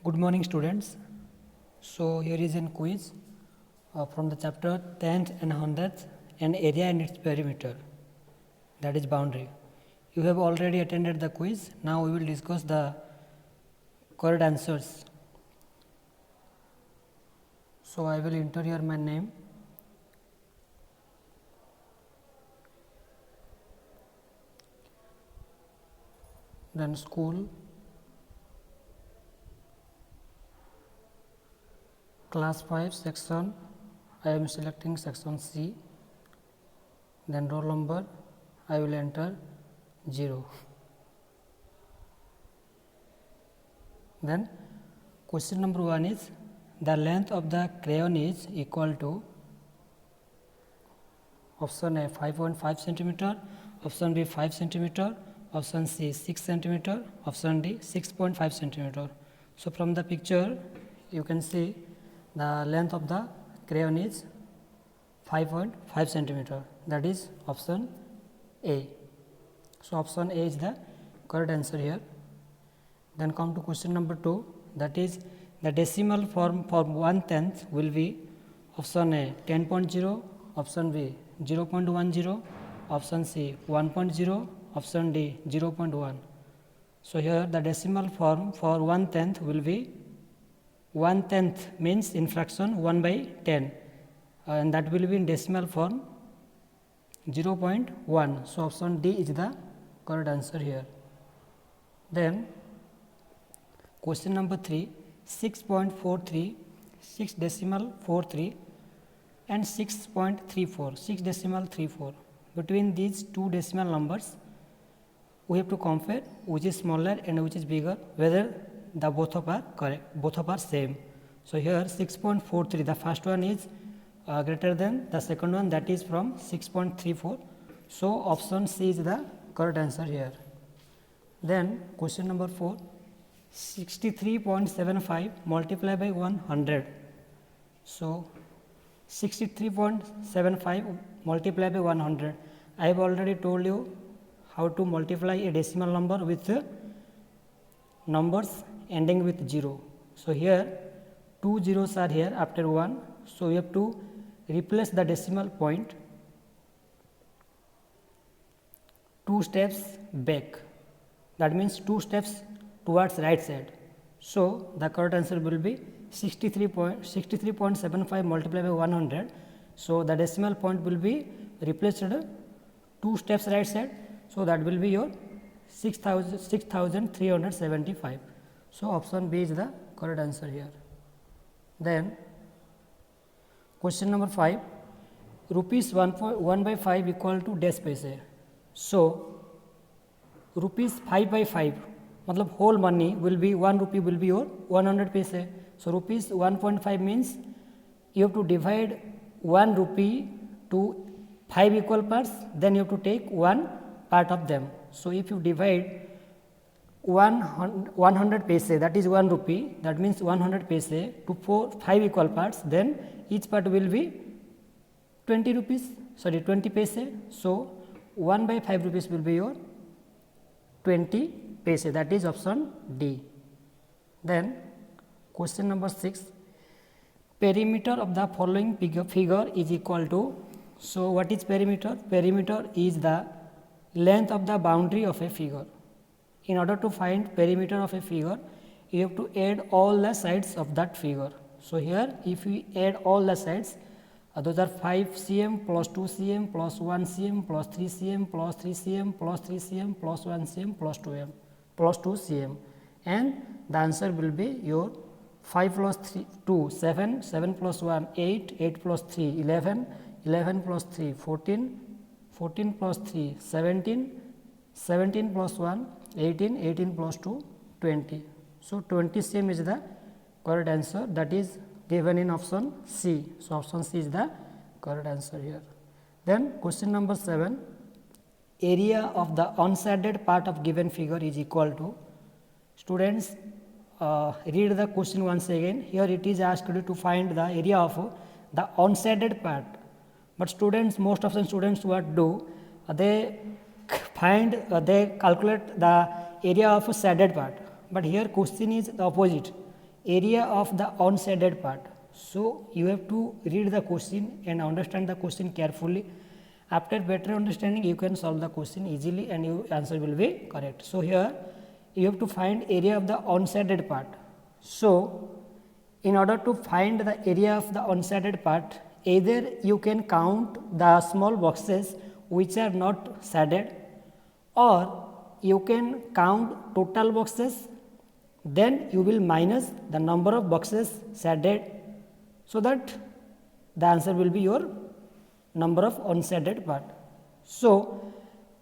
Good morning, students. So here is a quiz from the chapter 10th and 100th, and area and its perimeter, that is boundary. You have already attended the quiz. Now we will discuss the correct answers. So I will enter here my name. Then school, class 5 section, I am selecting section C. Then roll number, I will enter 0. Then question number 1 is, the length of the crayon is equal to option A 5.5 centimeter, option B 5 centimeter, option C 6 centimeter, option D 6.5 centimeter. So from the picture you can see the length of the crayon is 5.5 centimeter, that is option A. So option A is the correct answer here. Then come to question number 2, that is the decimal form for 1/10 will be option A 10.0, option B 0.10, option C 1.0, option D 0.1. So here the decimal form for 1/10 will be 1/10 means in fraction 1/10, and that will be in decimal form 0.1. So option D is the correct answer here. Then question number 3, 6.43, 6 decimal 43 and 6.34, 6 decimal 34. Between these two decimal numbers, we have to compare which is smaller and which is bigger, whether the both of are correct, both of are same. So here 6.43, the first one is greater than the second one, that is from 6.34. So option C is the correct answer here. Then question number 4, 63.75 multiplied by 100. So 63.75 multiplied by 100. I have already told you how to multiply a decimal number with numbers ending with 0. So here 2 zeros are here after 1. So we have to replace the decimal point 2 steps back. That means 2 steps towards right side. So the correct answer will be 63.75 multiplied by 100. So the decimal point will be replaced 2 steps right side. So that will be your 6375. So option B is the correct answer here. Then question number 5, rupees 1/5 equal to dash paise. So rupees 5/5 मतलब whole money will be 1 rupee will be your 100 paise. So rupees 1.5 means you have to divide 1 rupee to 5 equal parts, then you have to take one part of them. So if you divide 100 paise, that is 1 rupee, that means 100 paise to 5 equal parts, then each part will be 20 paise. So 1/5 rupees will be your 20 paise, that is option D. Then question number 6, perimeter of the following figure is equal to. So what is perimeter? Perimeter is the length of the boundary of a figure. In order to find perimeter of a figure, you have to add all the sides of that figure. So here if we add all the sides, those are 5 cm plus 2 cm plus 1 cm plus 3 cm plus 3 cm plus 3 cm plus 1 cm plus 2 cm, and the answer will be your 5 plus 2 7, 7 plus 1 8, 8 plus 3 11, 11 plus 3 14, 14 plus 3 17, 17 plus 1 18, 18 plus 2 20. So 20 cm is the correct answer, that is given in option C. So option C is the correct answer here. Then question number 7, area of the unshaded part of given figure is equal to. Students, read the question once again. Here it is asked you to find the area of the unshaded part. But students, most of the students what do, they calculate the area of a shaded part. But here question is the opposite. area of the unshaded part. So you have to read the question and understand the question carefully. After better understanding, you can solve the question easily and your answer will be correct. So here you have to find area of the unshaded part. So in order to find the area of the unshaded part, either you can count the small boxes which are not shaded, or you can count total boxes, then you will minus the number of boxes shaded, so that the answer will be your number of unshaded part. So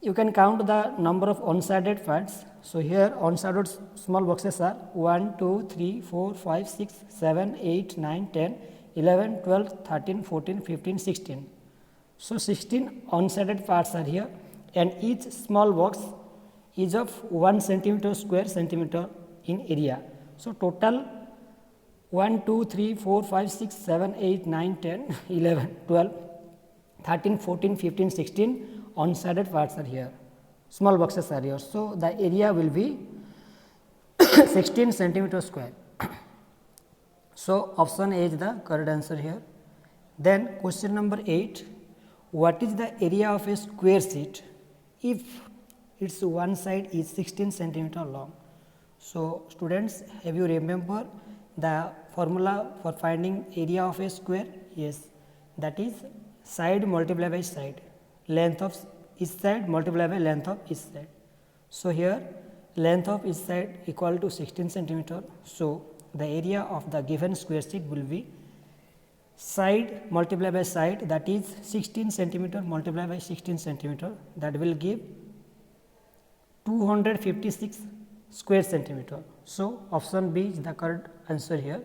you can count the number of unshaded parts. So here unshaded small boxes are 1, 2, 3, 4, 5, 6, 7, 8, 9, 10, 11, 12, 13, 14, 15, 16. So 16 unshaded parts are here, and each small box is of 1 centimeter square centimeter in area. So total 1, 2, 3, 4, 5, 6, 7, 8, 9, 10, 11, 12, 13, 14, 15, 16 unshaded parts are here, small boxes are here. So the area will be 16 centimeter square. So option A is the correct answer here. Then question number 8, what is the area of a square sheet if its one side is 16 centimeter long? So students, have you remember the formula for finding area of a square? Yes, that is side multiplied by side, length of each side multiplied by length of each side. So here length of each side equal to 16 centimeter. So the area of the given square sheet will be side multiplied by side, that is 16 centimeter multiplied by 16 centimeter, that will give 256 square centimeter. So option B is the correct answer here.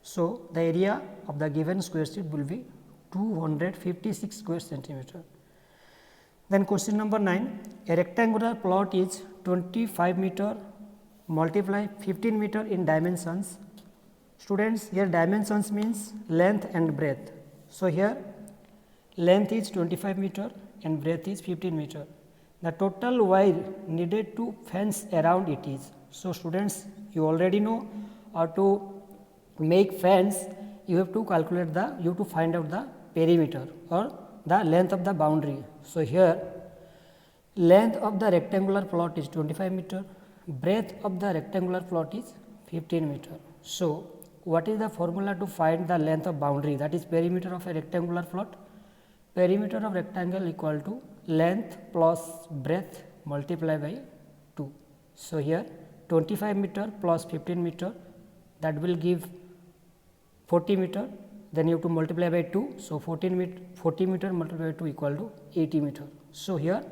So the area of the given square sheet will be 256 square centimeter. Then question number 9, a rectangular plot is 25 meter multiply 15 meter in dimensions. Students, here dimensions means length and breadth. So here length is 25 meter and breadth is 15 meter. The total wire needed to fence around it is. So students, you already know, or to make fence you have to calculate the, you have to find out the perimeter or the length of the boundary. So here length of the rectangular plot is 25 meter, breadth of the rectangular plot is 15 meter. So what is the formula to find the length of boundary, that is perimeter of a rectangular plot? Perimeter of rectangle equal to length plus breadth multiplied by 2. So here 25 meter plus 15 meter, that will give 40 meter, then you have to multiply by 2. So 40 meter multiplied by 2 equal to 80 meter. So here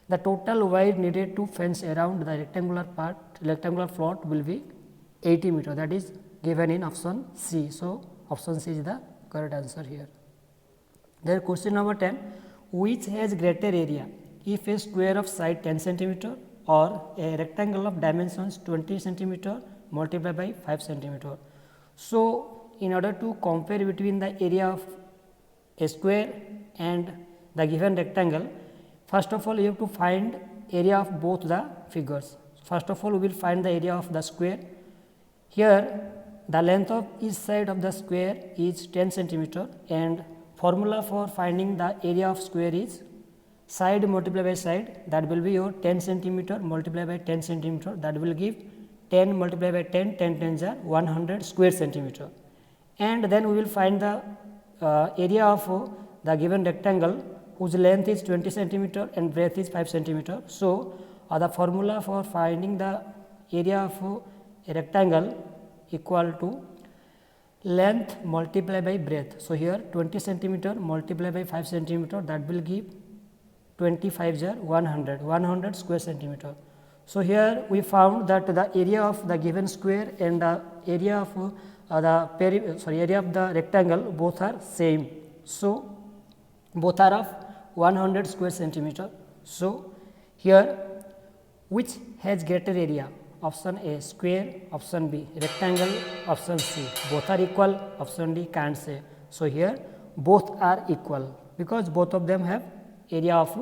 the total wire needed to fence around the rectangular plot will be 80 meter, that is given in option C. So option C is the correct answer here. Then question number 10, which has greater area if a square of side 10 centimeter or a rectangle of dimensions 20 centimeter multiplied by 5 centimeter. So in order to compare between the area of a square and the given rectangle, first of all you have to find area of both the figures. First of all we will find the area of the square. Here the length of each side of the square is 10 centimeter, and formula for finding the area of square is side multiplied by side, that will be your 10 centimeter multiplied by 10 centimeter, that will give 10 multiplied by 10, 10 tens are 100 square centimeter. And then we will find the area of the given rectangle whose length is 20 centimeter and breadth is 5 centimeter. So the formula for finding the area of a rectangle equal to length multiplied by breadth. So here 20 centimeter multiplied by 5 centimeter, that will give 25 is 100 square centimeter. So here we found that the area of the given square and the area of area of the rectangle both are same. So both are of 100 square centimeter. So here which has greater area? Option A square, option B rectangle, option C both are equal, option D can't say. So here both are equal because both of them have area of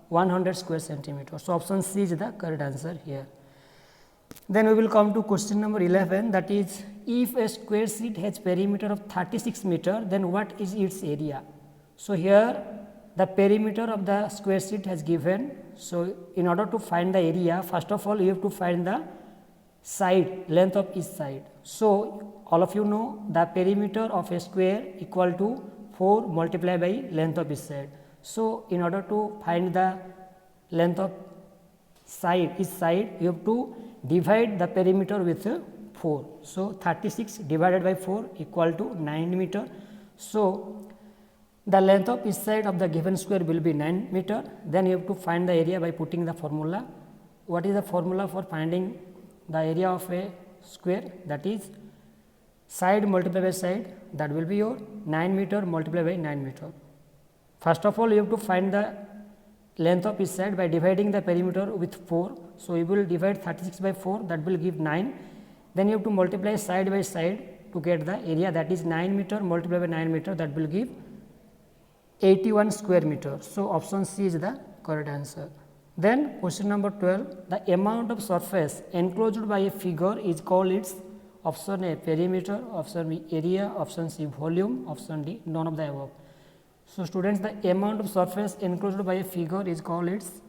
100 square centimeter. So option C is the correct answer here. Then we will come to question number 11, that is, if a square sheet has perimeter of 36 meter, then what is its area? So, here the perimeter of the square sheet has given. So, in order to find the area, first of all you have to find the side, length of each side. So, all of you know the perimeter of a square equal to 4 multiplied by length of each side. So, in order to find the length of side, each side, you have to divide the perimeter with 4. So, 36 divided by 4 equal to 9 meter. So, the length of each side of the given square will be 9 meter. Then you have to find the area by putting the formula. What is the formula for finding the area of a square? That is side multiplied by side, that will be your 9 meter multiplied by 9 meter. First of all, you have to find the length of each side by dividing the perimeter with 4. So, you will divide 36 by 4, that will give 9. Then you have to multiply side by side to get the area, that is 9 meter multiplied by 9 meter, that will give 81 square meter. So, option C is the correct answer. Then question number 12, the amount of surface enclosed by a figure is called its option A perimeter, option B area, option C volume, option D none of the above. So, students, the amount of surface enclosed by a figure is called its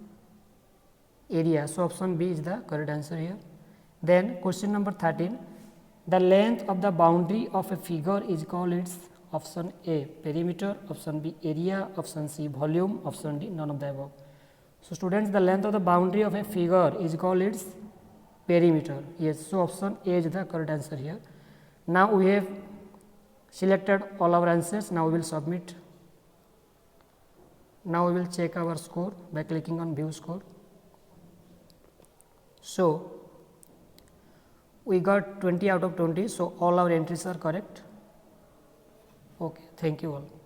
area. So, option B is the correct answer here. Then question number 13, the length of the boundary of a figure is called its option A perimeter, option B area, option C volume, option D none of the above. So, students, the length of the boundary of a figure is called its perimeter. Yes, so option A is the correct answer here. Now, we have selected all our answers. Now, we will submit. Now, we will check our score by clicking on view score. So, we got 20 out of 20. So, all our entries are correct. Okay, thank you all.